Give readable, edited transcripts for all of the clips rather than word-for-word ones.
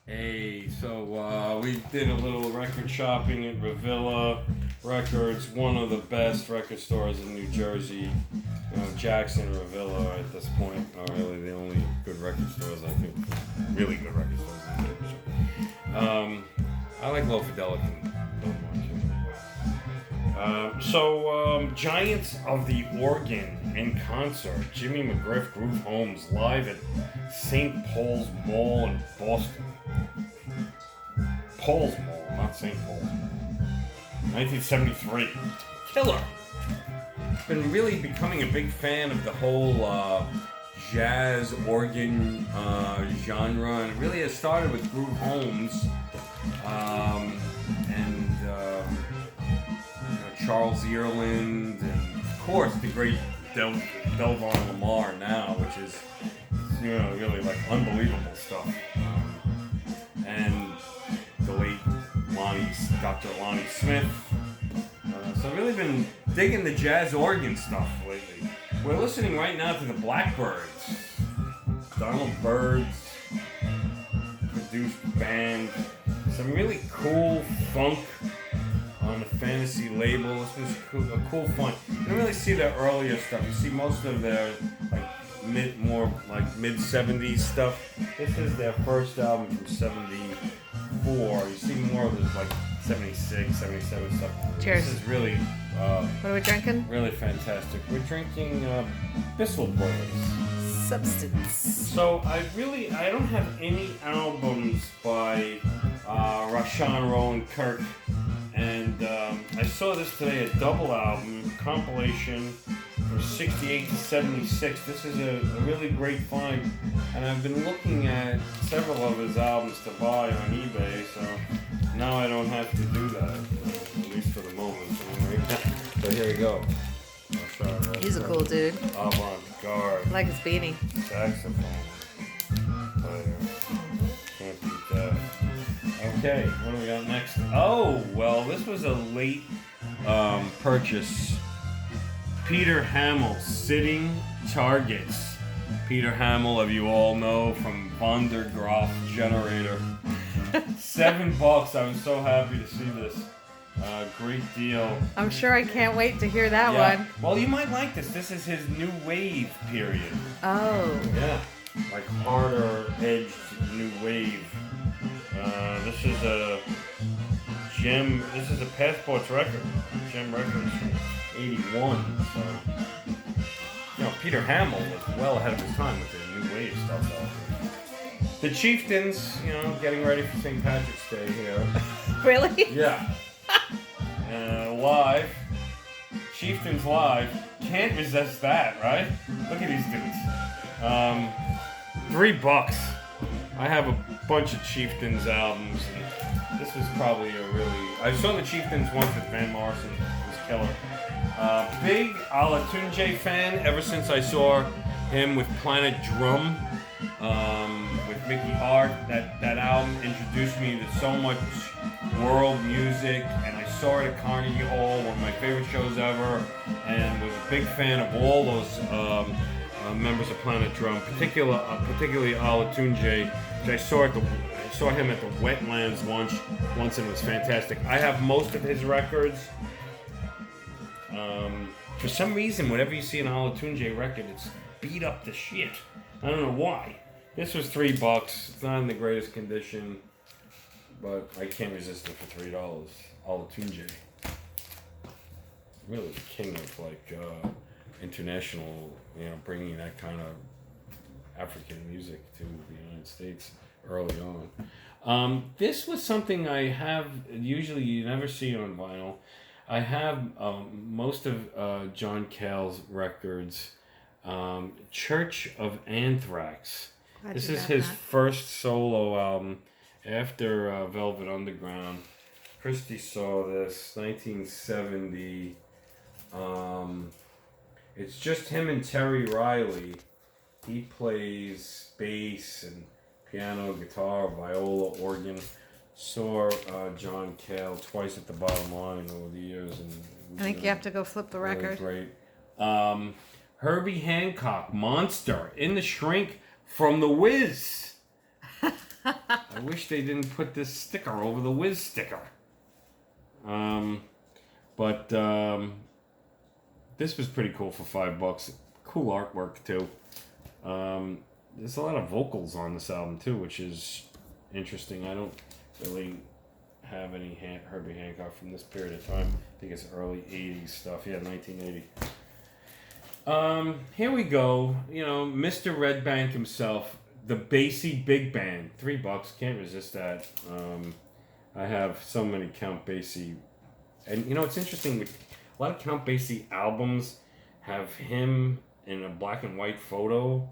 Hey, so we did a little record shopping at Revilla Records, one of the best record stores in New Jersey. You know, Jackson and Revilla at this point are really the only good record stores, I think. Really good record stores in New Jersey. I like Low Fidelity. Giants of the Organ in concert. Jimmy McGriff, Groove Holmes, live at St. Paul's Mall in Boston. Paul's Mall, not St. Paul's Mall. 1973. Killer. Been really becoming a big fan of the whole jazz organ genre, and it really has started with Groove Holmes and Charles Earland, and of course the great Delvon Lamar now, which is really like unbelievable stuff. And the late Dr. Lonnie Smith. So I've really been digging the jazz organ stuff lately. We're listening right now to the Blackbirds. Donald Byrd's produced band. Some really cool funk on the Fantasy label. This was a cool fun. You don't really see their earlier stuff. You see most of their mid 70s stuff. This is their first album from 74. You see more of this 76, 77 stuff. Cheers. This is really what are we drinking? really fantastic. We're drinking Bissell Brothers. Substance. So I don't have any albums by Rashawn Rowan Kirk. And I saw this today, a double album compilation from 68 to 76. This is a really great find, and I've been looking at several of his albums to buy on eBay, so now I don't have to do that, at least for the moment. So here we go. He's a cool dude. Avant-garde. I like his beanie. Saxophone player. Can't beat that. Okay, what do we got next? Oh, well, this was a late purchase. Peter Hamill, Sitting Targets. Peter Hamill, as you all know, from Von der Graaf Generator. $7. I was so happy to see this. Great deal. I'm sure I can't wait to hear that one. Well, you might like this. This is his new wave period. Oh. Yeah. Like harder edged new wave. This is a Gem. This is a Passports record. Gem Records from '81. So, Peter Hamill was well ahead of his time with the new wave stuff. The Chieftains, getting ready for St. Patrick's Day here. Really? Yeah. Live. Chieftains live. Can't resist that, right? Look at these dudes. $3. I have a bunch of Chieftains albums, and this was probably I saw the Chieftains once with Van Morrison. It was killer. Big Alatunje fan ever since I saw him with Planet Drum, with Mickey Hart. That album introduced me to so much world music, and I saw it at Carnegie Hall, one of my favorite shows ever, and was a big fan of all those members of Planet Drum, particularly Alatunje, which I saw him at the Wetlands once, and it was fantastic. I have most of his records. For some reason, whenever you see an Alatunje record, it's beat up to shit. I don't know why. This was $3. It's not in the greatest condition, but I can't resist it for $3. Alatunje. Really the king of international, bringing that kind of African music to the United States early on. This was something I have, usually you never see on vinyl. I have most of John Cale's records. Church of Anthrax. This is his first solo album after Velvet Underground. Christy saw this, 1970. It's just him and Terry Riley. He plays bass and piano, guitar, viola, organ. Saw John Cale twice at the Bottom Line over the years, and I think you have to go flip the record. Really great. Herbie Hancock, Monster, In the Shrink from The Wiz. I wish they didn't put this sticker over the Whiz sticker. But this was pretty cool for $5. Cool artwork too. There's a lot of vocals on this album too, which is interesting. I don't really have any Herbie Hancock from this period of time. I think it's early 80s stuff. Yeah, 1980. Here we go. You know, Mr. Red Bank himself, the Basie Big Band. $3. Can't resist that. I have so many Count Basie. And you know, it's interesting. A lot of Count Basie albums have him in a black and white photo.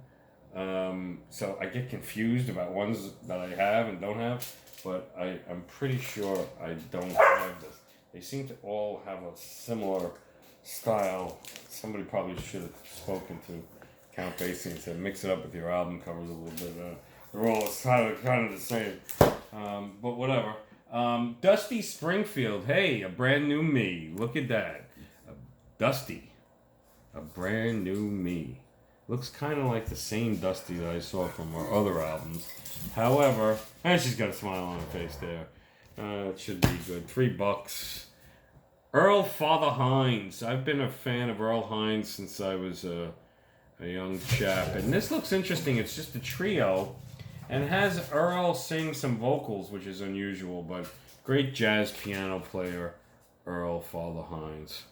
So I get confused about ones that I have and don't have. But I'm pretty sure I don't have this. They seem to all have a similar style. Somebody probably should have spoken to Count Basie and said, mix it up with your album covers a little bit. They're all kind of the same. But whatever. Dusty Springfield. Hey, a brand new me. Look at that. Dusty. A brand new me. Looks kind of like the same Dusty that I saw from our other albums. However, and she's got a smile on her face there. It should be good. $3. Earl Father Hines. I've been a fan of Earl Hines since I was a young chap. And this looks interesting. It's just a trio. And has Earl sing some vocals, which is unusual. But great jazz piano player, Earl Father Hines.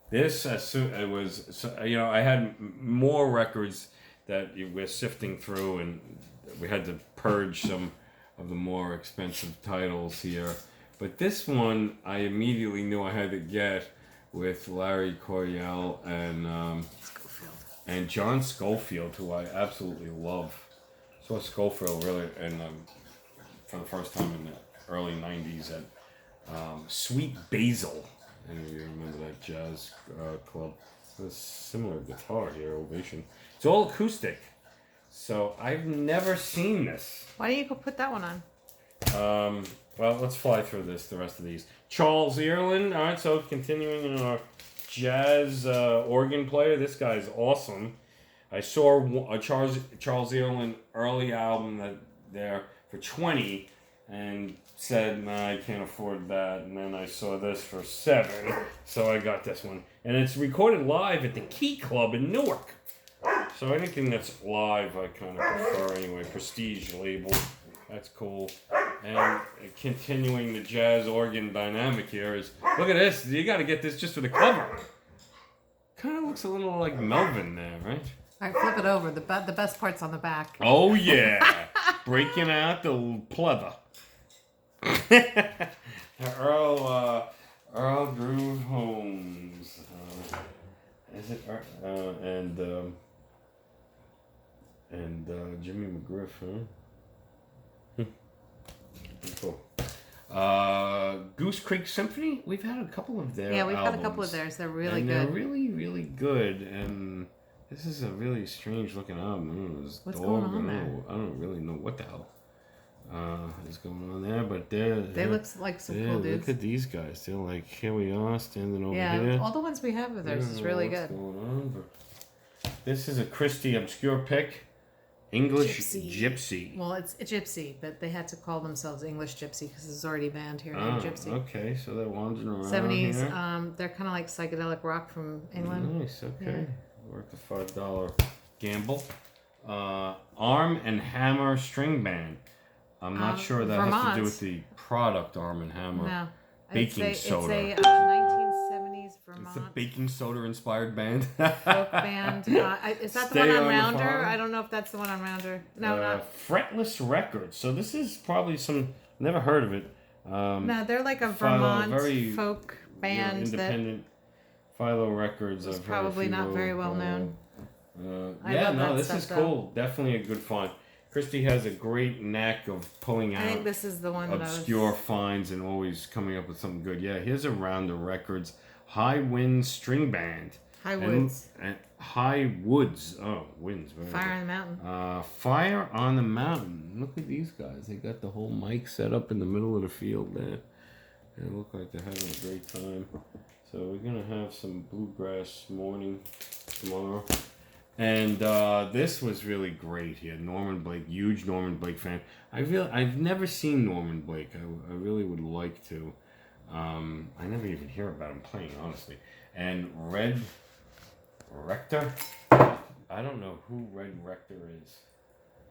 This, it was, you know, I had more records that we're sifting through, and we had to purge some of the more expensive titles here. But this one, I immediately knew I had to get with Larry Coryell and John Scofield, who I absolutely love. Saw Scofield really, and for the first time in the early '90s at Sweet Basil. Any of you remember that jazz club? There's a similar guitar here, Ovation. It's all acoustic. So I've never seen this. Why don't you go put that one on? Well, let's fly through the rest of these. Charles Earland. All right, so continuing in our jazz organ player. This guy's awesome. I saw a Charles Earland early album there for $20 and said, nah, I can't afford that. And then I saw this for $7, so I got this one. And it's recorded live at the Key Club in Newark. So anything that's live, I kind of prefer anyway. Prestige label, that's cool. And continuing the jazz organ dynamic here is, look at this. You got to get this just for the cover. Kind of looks a little like Melvin there, right? All right, flip it over. The best part's on the back. Oh yeah, breaking out the pleather. Earl Drew Holmes. Is it? And Jimmy McGriff, huh? Cool. Goose Creek Symphony. We've had a couple of their Yeah, we've albums, had a couple of theirs. They're really good. They're really, really good. And this is a really strange looking album. What's going on there? I don't really know what the hell is going on there, but they look like some cool dudes. Look at these guys. They're like, here we are standing over here. Yeah, all the ones we have of theirs is really good. Going on, but this is a Christie obscure pick. English Gypsy. Well, it's a Gypsy, but they had to call themselves English Gypsy because it's already banned here named Gypsy. Okay, so they're wandering around 70s. Here. They're kind of like psychedelic rock from England. Nice. Okay, worth the $5 gamble. Arm and Hammer String Band. I'm not sure that Vermont. has to do with the product Arm and Hammer. No, Baking soda. It's a 1970s Vermont. It's a baking soda inspired band. Folk band. Is that the one on Rounder? I don't know if that's the one on Rounder. No, not. Fretless Records. So this is probably some. Never heard of it. No, they're like a Vermont very, folk band independent. Philo Records. It's probably not very well known. This is cool. Definitely a good find. Christie has a great knack of pulling out I think this is the one obscure finds and always coming up with something good. Yeah, here's a Rounder Records High Winds String Band. High Woods. And High Woods. Oh, winds. Fire on the Mountain. Fire on the Mountain. Look at these guys. They got the whole mic set up in the middle of the field there. They look like they're having a great time. So we're going to have some bluegrass morning tomorrow. And this was really great here. Norman Blake, huge Norman Blake fan. I've never seen Norman Blake. I really would like to. I never even hear about him playing, honestly. And Red Rector. I don't know who Red Rector is,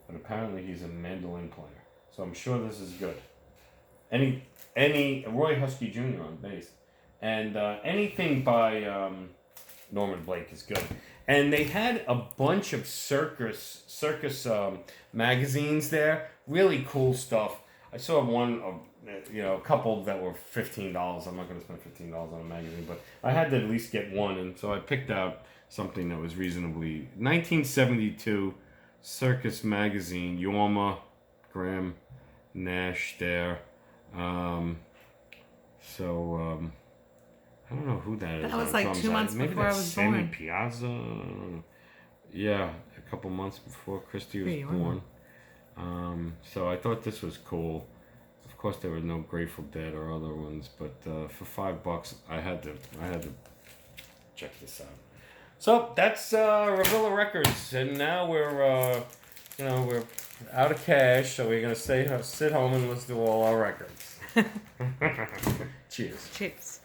but apparently he's a mandolin player. So I'm sure this is good. Any Roy Husky Jr. on bass, and anything by Norman Blake is good. And they had a bunch of circus magazines there. Really cool stuff. I saw one of a couple that were $15. I'm not going to spend $15 on a magazine, but I had to at least get one, and so I picked out something that was reasonably 1972 Circus Magazine. Yorma, Graham Nash there. I don't know who that is. That was like 2 months before I was Sammy born. Piazza. Yeah, a couple months before Christy was born. So I thought this was cool. Of course, there were no Grateful Dead or other ones, but for $5, I had to check this out. So that's Revilla Records, and now we're out of cash, so we're gonna sit home and listen to all our records. Cheers. Cheers.